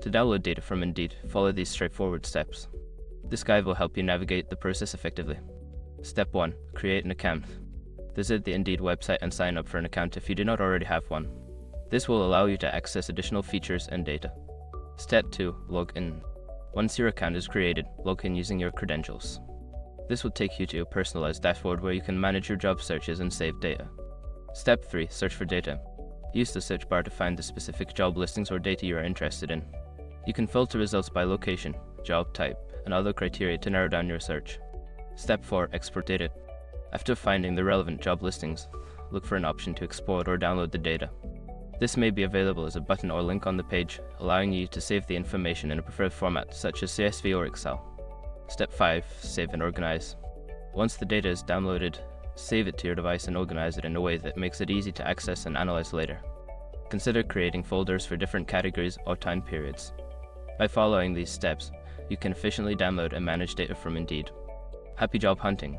To download data from Indeed, follow these straightforward steps. This guide will help you navigate the process effectively. Step 1. Create an account. Visit the Indeed website and sign up for an account if you do not already have one. This will allow you to access additional features and data. Step 2. Log in. Once your account is created, log in using your credentials. This will take you to a personalized dashboard where you can manage your job searches and save data. Step 3. Search for data. Use the search bar to find the specific job listings or data you are interested in. You can filter results by location, job type, and other criteria to narrow down your search. Step 4. Export data. After finding the relevant job listings, look for an option to export or download the data. This may be available as a button or link on the page, allowing you to save the information in a preferred format such as CSV or Excel. Step 5. Save and organize. Once the data is downloaded, save it to your device and organize it in a way that makes it easy to access and analyze later. Consider creating folders for different categories or time periods. By following these steps, you can efficiently download and manage data from Indeed. Happy job hunting!